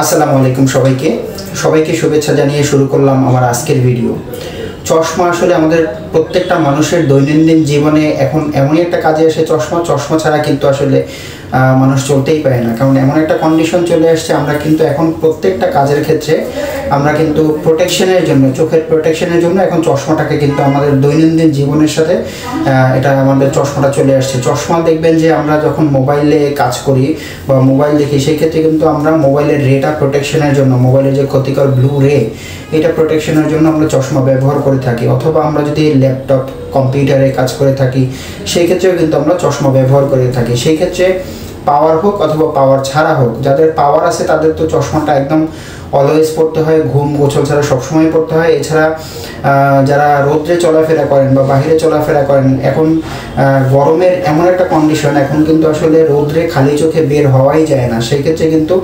আসসালামু আলাইকুম সবাইকে শুভেচ্ছা জানিয়ে শুরু করলাম আমার আজকের ভিডিও। চশমা আসলে আমাদের প্রত্যেকটা মানুষের দৈনন্দিন জীবনে এখন এমনই একটা কাজে আসে, চশমা ছাড়া কিন্তু আসলে মানুষ চলতেই পারে না। কারণ এমন একটা কন্ডিশন চলে আসছে, আমরা কিন্তু এখন প্রত্যেকটা কাজের ক্ষেত্রে আমরা কিন্তু প্রোটেকশনের জন্য, চোখের প্রোটেকশনের জন্য এখন চশমাটাকে কিন্তু আমাদের দৈনন্দিন জীবনের সাথে এটা আমাদের চশমাটা চলে আসছে। চশমা দেখবেন যে আমরা যখন মোবাইলে কাজ করি বা মোবাইল দেখি, সেই ক্ষেত্রে কিন্তু আমরা মোবাইলের রেটা প্রোটেকশনের জন্য, মোবাইলের যে ক্ষতিকর ব্লু রে, এটা প্রোটেকশনের জন্য আমরা চশমা ব্যবহার করে থাকি। অথবা আমরা যদি ল্যাপটপ কম্পিউটারে কাজ করে থাকি, সেই ক্ষেত্রেও কিন্তু আমরা চশমা ব্যবহার করে থাকি। সেই ক্ষেত্রে পাওয়ার হোক অথবা পাওয়ার ছাড়া হোক, যাদের পাওয়ার আছে তাদের তো চশমাটা একদম অলওয়েজ পড়তে হয়, ঘুম গোছল ছাড়া সবসময় পড়তে হয়। এছাড়া যারা রোদ্রে চলাফেরা করেন বা বাহিরে চলাফেরা করেন, এখন গরমের এমন একটা কন্ডিশন, এখন কিন্তু আসলে রোদ্রে খালি চোখে বের হওয়াই যায় না। সেই ক্ষেত্রে কিন্তু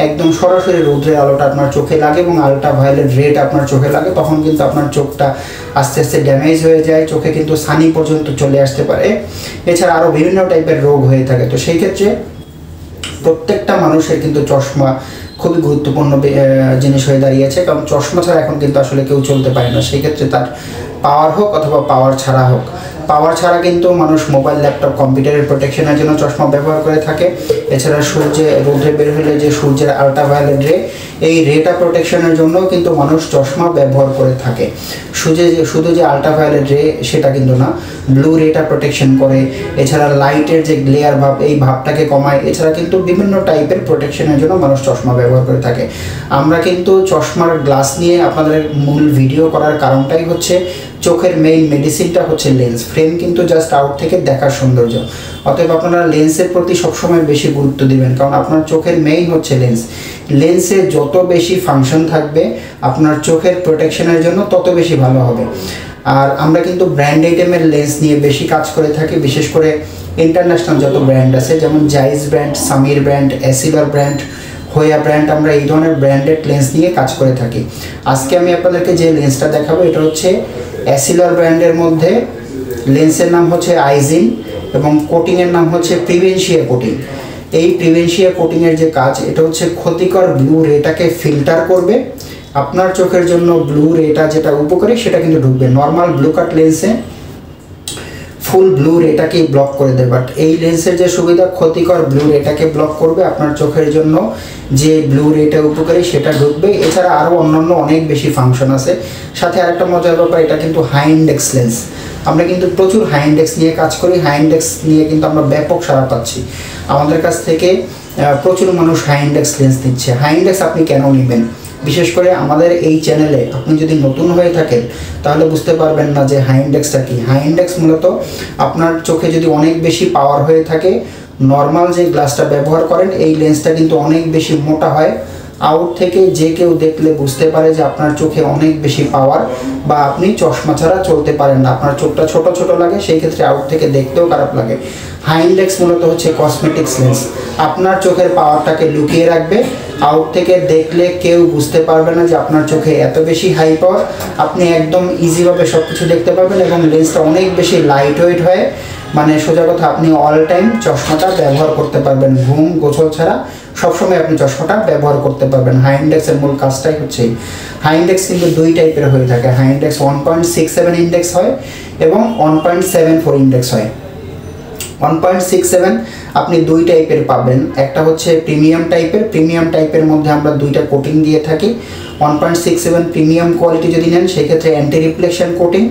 একদম সরাসরি রোদ্রের আলোটা আপনার চোখে লাগে এবং আল্ট্রাভায়োলেট রেড আপনার চোখে লাগে, তখন কিন্তু আপনার চোখটা আস্তে আস্তে ড্যামেজ হয়ে যায়, চোখে কিন্তু ছানি পর্যন্ত চলে আসতে পারে। এছাড়া আরও বিভিন্ন টাইপের রোগ হয়ে থাকে। তো সেই ক্ষেত্রে প্রত্যেকটা মানুষের কিন্তু চশমা খুবই গুরুত্বপূর্ণ জিনিস হয়ে দাঁড়িয়েছে। কারণ চশমা ছাড়া এখন কিন্তু আসলে কেউ চলতে পারে না। সেই ক্ষেত্রে তার পাওয়ার হোক অথবা পাওয়ার ছাড়া হোক, পাওয়ার ছাড়া কিন্তু মানুষ মোবাইল, ল্যাপটপ, কম্পিউটারের প্রোটেকশনের জন্য চশমা ব্যবহার করে থাকে। এছাড়া রোদে বের হলে যে সূর্যের আল্ট্রাভায়োলেট রে, এই রেটা প্রোটেকশনের জন্যও কিন্তু মানুষ চশমা ব্যবহার করে থাকে। শুধু যে আল্ট্রাভায়োলেট রে সেটা কিন্তু না, ব্লু রেটা প্রোটেকশন করে। এছাড়া লাইটের যে গ্লেয়ার ভাব, এই ভাবটাকে কমায়। এছাড়া কিন্তু বিভিন্ন টাইপের প্রোটেকশনের জন্য মানুষ চশমা ব্যবহার করে থাকে। আমরা কিন্তু চশমার গ্লাস নিয়ে আপনাদের মূল ভিডিও করার কারণটাই হচ্ছে, চোখের মেইন মেডিসিনটা হচ্ছে লেন্স। ফ্রেম কিন্তু জাস্ট আউট থেকে দেখার সৌন্দর্য। অতএব আপনারা লেন্সের প্রতি সবসময় বেশি গুরুত্ব দিবেন, কারণ আপনার চোখের মেইন হচ্ছে লেন্স। লেন্সে যত বেশি ফাংশন থাকবে আপনার চোখের প্রোটেকশনের জন্য তত বেশি ভালো হবে। আর আমরা কিন্তু ব্র্যান্ড আইটেমের লেন্স নিয়ে বেশি কাজ করে থাকি, বিশেষ করে ইন্টারন্যাশনাল যত ব্র্যান্ড আছে, যেমন জাইস ব্র্যান্ড, সামির ব্র্যান্ড, এসিলর ব্র্যান্ড, হোয়া ব্র্যান্ড, আমরা এই ধরনের ব্র্যান্ডেড লেন্স নিয়ে কাজ করে থাকি। আজকে আমি আপনাদেরকে যে লেন্সটা দেখাবো, এটা হচ্ছে এসিলর ব্র্যান্ডের মধ্যে, লেন্সের নাম হচ্ছে আইজিন এবং কোটিংয়ের নাম হচ্ছে প্রিভেনশিয়া কোটিং। এই প্রিভেনশিয়া কোটিংয়ের যে কাজ, এটা হচ্ছে ক্ষতিকর ব্লু রেটাকে ফিল্টার করবে। আপনার চোখের জন্য ব্লু রেটা যেটা উপকারী সেটা কিন্তু ঢুকবে। নর্মাল ব্লু কাট লেন্সে ফুল ব্লু রেটাকে ব্লক করে দেয়, বাট এই লেন্সের যে সুবিধা, ক্ষতিকর ব্লু রেটাকে ব্লক করবে। আপনার চোখের জন্য যে ব্লু রেটা উপকারী সেটা ঢুকবে। এছাড়া আরও অন্যান্য অনেক বেশি ফাংশন আছে। সাথে আরেকটা মজার ব্যাপার, এটা কিন্তু হাই ইন্ডেক্স লেন্স। আমরা কিন্তু প্রচুর হাই ইন্ডেক্স নিয়ে কাজ করি। হাই ইন্ডেক্স নিয়ে কিন্তু আমরা ব্যাপক সাড়া পাচ্ছি। আমাদের কাছ থেকে প্রচুর মানুষ হাই ইন্ডেক্স লেন্স নিচ্ছে। হাই ইন্ডেক্স আপনি কেন নেবেন? বিশেষ করে আমাদের এই চ্যানেলে আপনি যদি নতুন হয়ে থাকেন, তাহলে বুঝতে পারবেন না যে হাই ইন্ডেক্সটা কি। হাই ইন্ডেক্স মূলত আপনার চোখে যদি অনেক বেশি পাওয়ার হয়ে থাকে, নর্মাল যে গ্লাসটা ব্যবহার করেন, এই লেন্সটা কিন্তু অনেক বেশি মোটা হয়। আউট থেকে যে কেউ দেখলে বুঝতে পারে যে আপনার চোখে অনেক বেশি পাওয়ার, বা আপনি চশমা ছাড়া চলতে পারেন না, আপনার চোখটা ছোট ছোট লাগে, সেই ক্ষেত্রে আউট থেকে দেখতেও খারাপ লাগে। হাই ইন্ডেক্স মূলত হচ্ছে কসমেটিক্স লেন্স, আপনার চোখের পাওয়ারটাকে লুকিয়ে রাখবে। আউট থেকে দেখলে কেউ বুঝতে পারবে না যে আপনার চোখে এত বেশি হাই পাওয়ার। আপনি একদম ইজিভাবে সব কিছু দেখতে পারবেন এবং লেন্সটা অনেক বেশি লাইট ওয়েট হয়। মানে সোজা কথা, আপনি অল টাইম চশমাটা ব্যবহার করতে পারবেন, ঘুম গোছল ছাড়া সবসময় আপনি চশমাটা ব্যবহার করতে পারবেন। হাই ইন্ডেক্সের মূল কাজটাই হচ্ছে, হাই ইন্ডেক্স কিন্তু দুই টাইপের হয়ে থাকে। হাই ইন্ডেক্স 1.67 ইন্ডেক্স হয় এবং 1.74 ইন্ডেক্স হয়। 1.67 আপনি দুই টাইপের পাবেন। একটা হচ্ছে প্রিমিয়াম টাইপের মধ্যে আমরা দুইটা কোটিং দিয়ে থাকি। 1.67 প্রিমিয়াম কোয়ালিটি যদি নেন, সেক্ষেত্রে অ্যান্টি রিফ্লেকশন কোটিং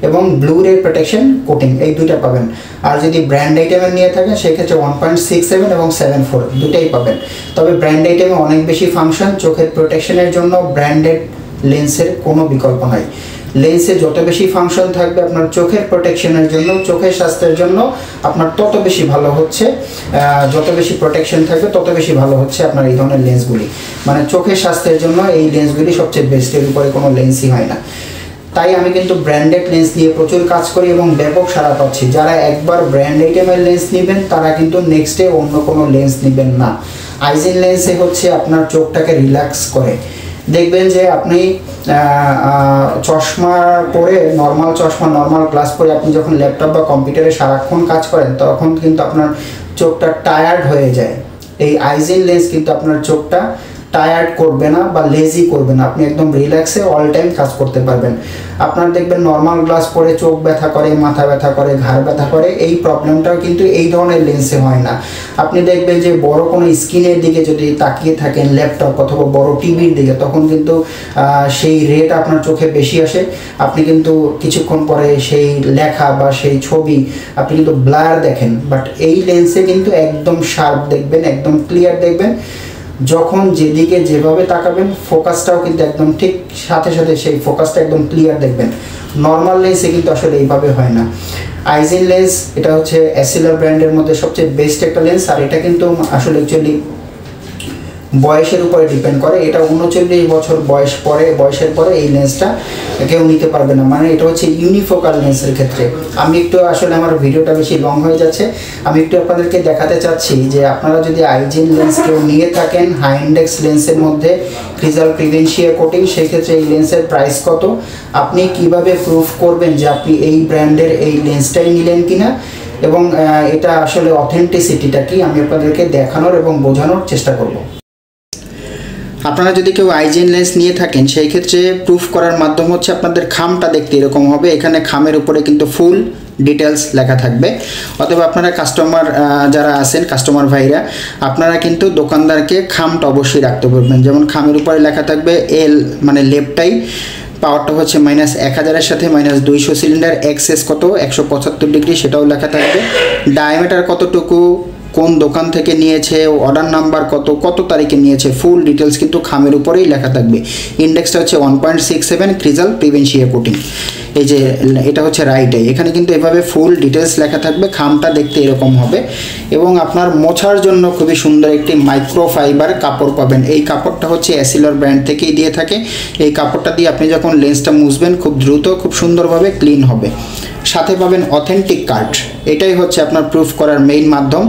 এবং ব্লু রে প্রোটেকশন কোটিং, এই দুইটা পাবেন। আর যদি ব্র্যান্ড আইটেমের নিয়ে থাকেন, সেক্ষেত্রে 1.67 এবং 74 দুটাই পাবেন। তবে ব্র্যান্ড আইটেমে অনেক বেশি ফাংশন, চোখের প্রোটেকশনের জন্য ব্র্যান্ডেড লেন্সের কোনো বিকল্প নাই। লেন্সে যত বেশি ফাংশন থাকবে আপনার চোখের প্রোটেকশনের জন্য, চোখের স্বাস্থ্যের জন্য আপনার তত বেশি ভালো হচ্ছে। যত বেশি প্রোটেকশন থাকবে তত বেশি ভালো হচ্ছে আপনার এই ধরনের লেন্সগুলি। মানে চোখের স্বাস্থ্যের জন্য এই লেন্সগুলি সবচেয়ে বেস্টের উপরে কোনো লেন্সই হয় না। তাই আমি কিন্তু ব্র্যান্ডেড লেন্স নিয়ে প্রচুর কাজ করি এবং ব্যাপক সাড়া পাচ্ছি। যারা একবার ব্র্যান্ড আইটেমের লেন্স নেবেন, তারা কিন্তু নেক্সটে অন্য কোনো লেন্স নেবেন না। আইজিন লেন্সে হচ্ছে আপনার চোখটাকে রিল্যাক্স করে। দেখবেন যে আপনি চশমা পরে, নর্মাল গ্লাস পরে আপনি যখন ল্যাপটপ বা কম্পিউটারে সারাক্ষণ কাজ করেন, তখন কিন্তু আপনার চোখটা টায়ার্ড হয়ে যায়। এই আইজিন লেন্স কিন্তু আপনার চোখটা টায়ার্ড করবে না বা লেজি করবে না, আপনি একদম রিল্যাক্সে অল টাইম কাজ করতে পারবেন। আপনার দেখবেন নর্মাল গ্লাস পরে চোখ ব্যথা করে, মাথা ব্যথা করে, ঘাড় ব্যথা করে, এই প্রবলেমটাও কিন্তু এই ধরনের লেন্সে হয় না। আপনি দেখবেন যে বড় কোনো স্ক্রিনের দিকে যদি তাকিয়ে থাকেন, ল্যাপটপ অথবা বড় টিভির দিকে, তখন কিন্তু সেই রেট আপনার চোখে বেশি আসে, আপনি কিন্তু কিছুক্ষণ পরে সেই লেখা বা সেই ছবি আপনি কিন্তু ব্লার দেখেন। বাট এই লেন্সে কিন্তু একদম শার্প দেখবেন, একদম ক্লিয়ার দেখবেন, যখন যেদিকে যেভাবে তাকাবেন ফোকাসটাও কিন্তু একদম ঠিক সাথে সাথে সেই ফোকাসটা একদম ক্লিয়ার দেখবেন। নর্মাল লেন্সে কিন্তু আসলে এইভাবে হয় না। আইজিন লেন্স এটা হচ্ছে এসিলার ব্র্যান্ডের মধ্যে সবচেয়ে বেস্ট একটা লেন্স, আর এটা কিন্তু আসলে অ্যাকচুয়ালি বয়সের উপরে ডিপেন্ড করে। এটা 39 বছর বয়সের পরে এই লেন্সটা কেউ নিতে পারবে না, মানে এটা হচ্ছে ইউনিফোকাল লেন্সের ক্ষেত্রে। আমি একটু আসলে আমার ভিডিওটা বেশি লং হয়ে যাচ্ছে, আমি একটু আপনাদেরকে দেখাতে চাচ্ছি যে আপনারা যদি আইজিন লেন্স কেউ নিয়ে থাকেন হাই ইন্ডেক্স লেন্সের মধ্যে ক্রিজাল প্রিভেনশিয়া কোটিং, সেই ক্ষেত্রে এই লেন্সের প্রাইস কত, আপনি কিভাবে প্রুফ করবেন যে আপনি এই ব্র্যান্ডের এই লেন্সটাই নিলেন কিনা, এবং এটা আসলে অথেন্টিসিটিটা কি আমি আপনাদেরকে দেখানোর এবং বোঝানোর চেষ্টা করব। আপনারা যদি কেউ আইজিন লেন্স নিয়ে থাকেন সেই ক্ষেত্রে প্রুফ করার মাধ্যম হচ্ছে আপনাদের খামটা দেখতে এরকম হবে। এখানে খামের উপরে কিন্তু ফুল ডিটেলস লেখা থাকবে। অথবা আপনারা কাস্টমার যারা আছেন, কাস্টমার ভাইরা, আপনারা কিন্তু দোকানদারকে খামটা অবশ্যই রাখতে পারবেন। যেমন খামের উপরে লেখা থাকবে এল, মানে লেফটাই পাওয়ারটা হচ্ছে -1000-এর সাথে -200 সিলিন্ডার, এক্সেস কত 175 ডিগ্রি সেটাও লেখা থাকবে, ডায়ামিটার কতটুকু, কোন দোকান থেকে নিয়েছে, অর্ডার নাম্বার কত তারিখে নিয়েছে, ফুল ডিটেলস কিন্তু খামের উপরেই লেখা থাকবে। ইন্ডেক্সটা হচ্ছে 1.67 ক্রিজাল প্রিভেনশিয়া কোটিং। এই যে এটা হচ্ছে রাইট আই, এখানে কিন্তু এভাবে ফুল ডিটেলস লেখা থাকবে। খামটা দেখতে এরকম হবে এবং আপনার মোছার জন্য খুবই সুন্দর একটি মাইক্রোফাইবার কাপড় পাবেন। এই কাপড়টা হচ্ছে অ্যাসিলর ব্র্যান্ড থেকেই দিয়ে থাকে। এই কাপড়টা দিয়ে আপনি যখন লেন্সটা মুছবেন খুব দ্রুত খুব সুন্দরভাবে ক্লিন হবে। সাথে পাবেন অথেন্টিক কার্ড। এটাই হচ্ছে আপনার প্রুফ করার মেইন মাধ্যম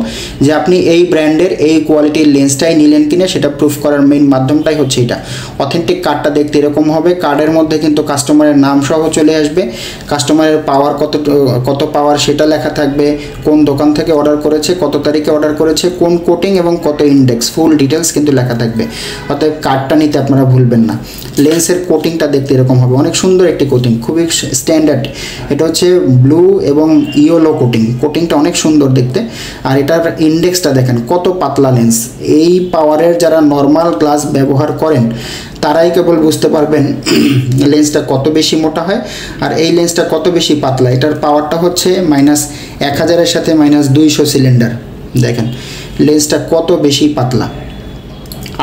যে আপনি এই ব্র্যান্ডের এই কোয়ালিটির লেন্সটাই নিলেন কিনা, সেটা প্রুফ করার মেইন মাধ্যমটাই হচ্ছে এটা। অথেন্টিক কার্ডটা দেখতে এরকম হবে। কার্ডের মধ্যে কিন্তু কাস্টমারের নাম সহ চলে আসবে, কাস্টমারের পাওয়ার কত পাওয়ার সেটা লেখা থাকবে, কোন দোকান থেকে অর্ডার করেছে, কত তারিখে অর্ডার করেছে, কোন কোটিং এবং কত ইন্ডেক্স, ফুল ডিটেলস কিন্তু লেখা থাকবে। অতএব কার্ডটা নিতে আপনারা ভুলবেন না। লেন্সের কোটিংটা দেখতে এরকম হবে, অনেক সুন্দর একটি কোটিং, খুবই স্ট্যান্ডার্ড। এটা হচ্ছে ব্লু এবং ইয়েলো কোটিংটা অনেক সুন্দর দেখতে। আর এটার ইন্ডেক্সটা দেখেন কত পাতলা লেন্স। এই পাওয়ারের যারা নর্মাল গ্লাস ব্যবহার করেন তারাই কেবল বুঝতে পারবেন লেন্সটা কত বেশি মোটা হয় আর এই লেন্সটা কত বেশি পাতলা। এটার পাওয়ারটা হচ্ছে -1000-এর সাথে -200 সিলিন্ডার। দেখেন লেন্সটা কত বেশি পাতলা।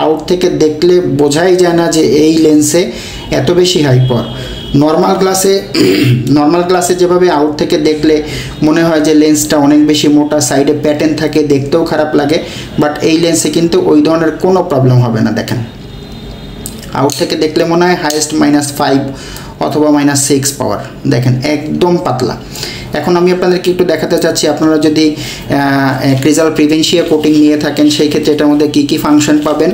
আউট থেকে দেখলে বোঝাই যায় না যে এই লেন্সে এত বেশি হাই পাওয়ার। নর্মাল গ্লাসে যেভাবে আউট থেকে দেখলে মনে হয় যে লেন্সটা অনেক বেশি মোটা, সাইডে প্যাটার্ন থাকে, দেখতেও খারাপ লাগে, বাট এই লেন্সে কিন্তু ওই ধরনের কোনো প্রবলেম হবে না। দেখেন আউট থেকে দেখলে মনে হয় হাইয়েস্ট -5 অথবা -6 পাওয়ার। দেখেন একদম পাতলা। এখন আমি আপনাদেরকে একটু দেখাতে চাচ্ছি, আপনারা যদি ক্রিজাল প্রিভেনশিয়া কোটিং নিয়ে থাকেন সেই ক্ষেত্রে এটার মধ্যে কী কী ফাংশন পাবেন,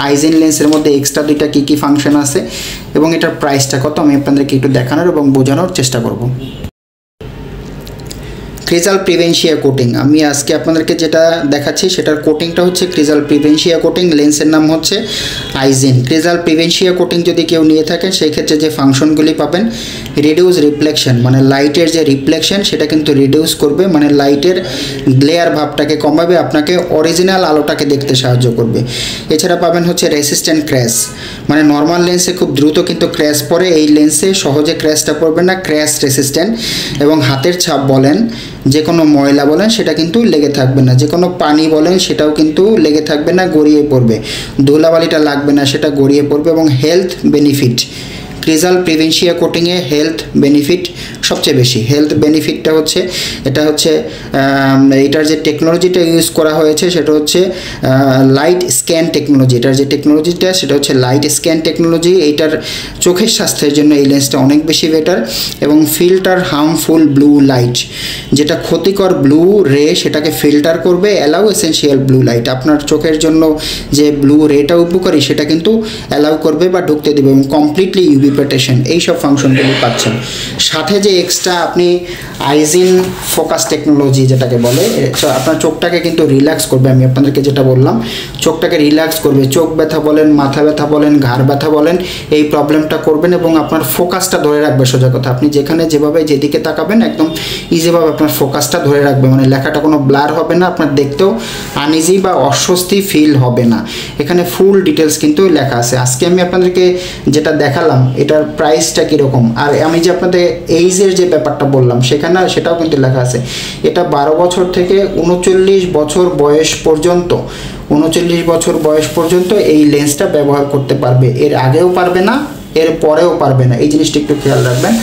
আইজিন লেন্সের মধ্যে এক্সট্রা দুইটা কী ফাংশন আছে এবং এটার প্রাইসটা কত আমি আপনাদেরকে একটু দেখানোর এবং বোঝানোর চেষ্টা করব। ক্রিজাল প্রিভেনশিয়া কোটিং আমি আজকে আপনাদেরকে যেটা দেখাচ্ছি সেটার কোটিংটা হচ্ছে ক্রিজাল প্রিভেনশিয়া কোটিং, লেন্সের নাম হচ্ছে আইজিন। ক্রিজাল প্রিভেনশিয়া কোটিং যদি কেউ নিয়ে থাকেন সেই ক্ষেত্রে যে ফাংশনগুলি পাবেন, রিডিউস রিফ্লেকশন, মানে লাইটের যে রিফ্লেকশন সেটা কিন্তু রিডিউস করবে, মানে লাইটের গ্লেয়ার ভাবটাকে কমাবে, আপনাকে অরিজিনাল আলোটাকে দেখতে সাহায্য করবে। এছাড়া পাবেন হচ্ছে রেসিস্ট্যান্ট ক্র্যাশ, মানে নর্মাল লেন্সে খুব দ্রুত কিন্তু ক্র্যাশ পড়ে, এই লেন্সে সহজে ক্র্যাশটা পড়বে না, ক্র্যাশ রেসিস্ট্যান্ট। এবং হাতের ছাপ বলেন, যে কোনো ময়লা বলেন সেটা কিন্তু লেগে থাকবে না, যে কোনো পানি বলেন সেটাও কিন্তু লেগে থাকবে না, গড়িয়ে পড়বে, ধুলাবালিটা লাগবে না, সেটা গড়িয়ে পড়বে। এবং হেলথ বেনিফিট, ক্রিজাল প্রিভেনশিয়া কোটিংয়ে হেলথ বেনিফিট সবচেয়ে বেশি। হেলথ বেনিফিটটা হচ্ছে এটার যে টেকনোলজিটা ইউজ করা হয়েছে সেটা হচ্ছে লাইট স্ক্যান টেকনোলজি। এটার যে টেকনোলজিটা সেটা হচ্ছে লাইট স্ক্যান টেকনোলজি। এইটার চোখের স্বাস্থ্যের জন্য এই লেন্সটা অনেক বেশি বেটার। এবং ফিল্টার হার্মফুল ব্লু লাইট, যেটা ক্ষতিকর ব্লু রে সেটাকে ফিল্টার করবে, অ্যালাউ এসেনশিয়াল ব্লু লাইট, আপনার চোখের জন্য যে ব্লু রেটা উপকারী সেটা কিন্তু অ্যালাউ করবে বা ঢুকতে দেবে, এবং কমপ্লিটলি ইউভি ইন্টারপ্রিটেশন এইসব ফাংশনগুলি পাচ্ছেন। সাথে যে এক্সট্রা আপনি আইজিন ফোকাস টেকনোলজি যেটাকে বলে, আপনার চোখটাকে কিন্তু রিল্যাক্স করবে। আমি আপনাদেরকে যেটা বললাম, চোখটাকে রিল্যাক্স করবে। চোখ ব্যথা বলেন, মাথা ব্যথা বলেন, ঘাড় ব্যথা বলেন, এই প্রবলেমটা করবেন এবং আপনার ফোকাসটা ধরে রাখবে। সোজা কথা, আপনি যেখানে যেভাবে যেদিকে তাকাবেন একদম ইজিভাবে আপনার ফোকাসটা ধরে রাখবে, মানে লেখাটা কোনো ব্লার হবে না, আপনার দেখতেও আনইজি বা অস্বস্তি ফিল হবে না। এখানে ফুল ডিটেলস কিন্তু লেখা আছে। আজকে আমি আপনাদেরকে যেটা দেখালাম এটার প্রাইসটা কীরকম, আর আমি যে আপনাদের এইজের যে ব্যাপারটা বললাম সেটাও কিন্তু লেখা আছে। এটা 12 বছর থেকে 39 বছর বয়স পর্যন্ত, 39 বছর বয়স পর্যন্ত এই লেন্সটা ব্যবহার করতে পারবে। এর আগেও পারবে না, এর পরেও পারবে না, এই জিনিসটা একটু খেয়াল রাখবেন।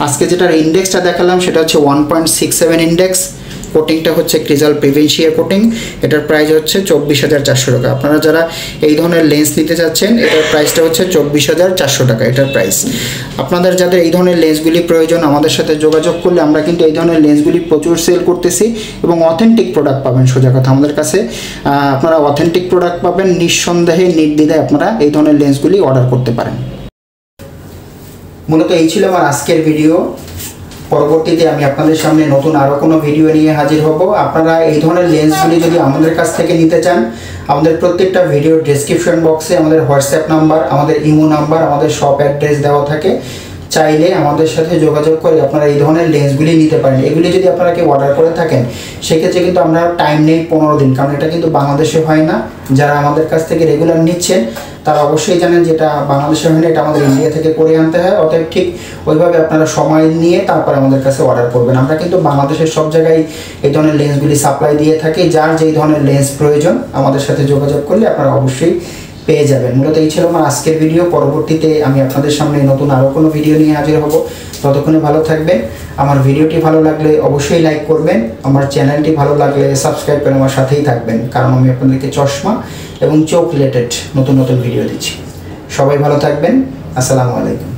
আজকে যেটার ইন্ডেক্সটা দেখালাম সেটা হচ্ছে 1.67 ইন্ডেক্স। কোটিংটা হচ্ছে ক্রিজাল প্রিভেনশিয়া কোটিং। এটার প্রাইস হচ্ছে 24,400 টাকা। আপনারা যারা এই ধরনের লেন্স নিতে চাচ্ছেন এটার প্রাইসটা হচ্ছে 24,400 টাকা এটার প্রাইস। আপনাদের যাদের এই ধরনের লেন্সগুলি প্রয়োজন আমাদের সাথে যোগাযোগ করলে আমরা কিন্তু এই ধরনের লেন্সগুলি প্রচুর সেল করতেছি এবং অথেন্টিক প্রোডাক্ট পাবেন। সোজা কথা, আমাদের কাছে আপনারা অথেন্টিক প্রোডাক্ট পাবেন, নিঃসন্দেহে নির্দ্বিধায় আপনারা এই ধরনের লেন্সগুলি অর্ডার করতে পারেন। মূলত এই ছিল আমার আজকের ভিডিও। পরবর্তীতে আমি আপনাদের সামনে নতুন আরও কোনো ভিডিও নিয়ে হাজির হব। আপনারা এই ধরনের লেন্সগুলি যদি আমাদের কাছ থেকে নিতে চান, আমাদের প্রত্যেকটা ভিডিওর ডেসক্রিপশন বক্সে আমাদের হোয়াটসঅ্যাপ নাম্বার, আমাদের ইমো নাম্বার, আমাদের শপ অ্যাড্রেস দেওয়া থাকে। চাইলে আমাদের সাথে যোগাযোগ করে আপনারা এই ধরনের লেন্সগুলি নিতে পারেন। এগুলি যদি আপনারা কেউ অর্ডার করে থাকেন সেক্ষেত্রে কিন্তু আমরা টাইম নেই 15 দিন, কারণ এটা কিন্তু বাংলাদেশে হয় না। যারা আমাদের কাছ থেকে রেগুলার নিচ্ছেন তারা অবশ্যই জানেন যে এটা বাংলাদেশে হয় না, এটা আমাদের ইন্ডিয়া থেকে করে আনতে হয়। অতএব ঠিক ওইভাবে আপনারা সময় নিয়ে তারপর আমাদের কাছে অর্ডার করবেন। আমরা কিন্তু বাংলাদেশের সব জায়গায় এই ধরনের লেন্সগুলি সাপ্লাই দিয়ে থাকি। যার যেই ধরনের লেন্স প্রয়োজন আমাদের সাথে যোগাযোগ করলে আপনারা অবশ্যই পেয়ে যাবেন। মূলত এই ছিল আমার আজকের ভিডিও। পরবর্তীতে আমি আপনাদের সামনে নতুন আরও কোনো ভিডিও নিয়ে হাজির হব। ততক্ষণে ভালো থাকবেন। আমার ভিডিওটি ভালো লাগলে অবশ্যই লাইক করবেন, আমার চ্যানেলটি ভালো লাগলে সাবস্ক্রাইব করে আমার সাথেই থাকবেন, কারণ আমি আপনাদেরকে চশমা এবং চোখ রিলেটেড নতুন নতুন ভিডিও দিচ্ছি। সবাই ভালো থাকবেন। আসসালামু আলাইকুম।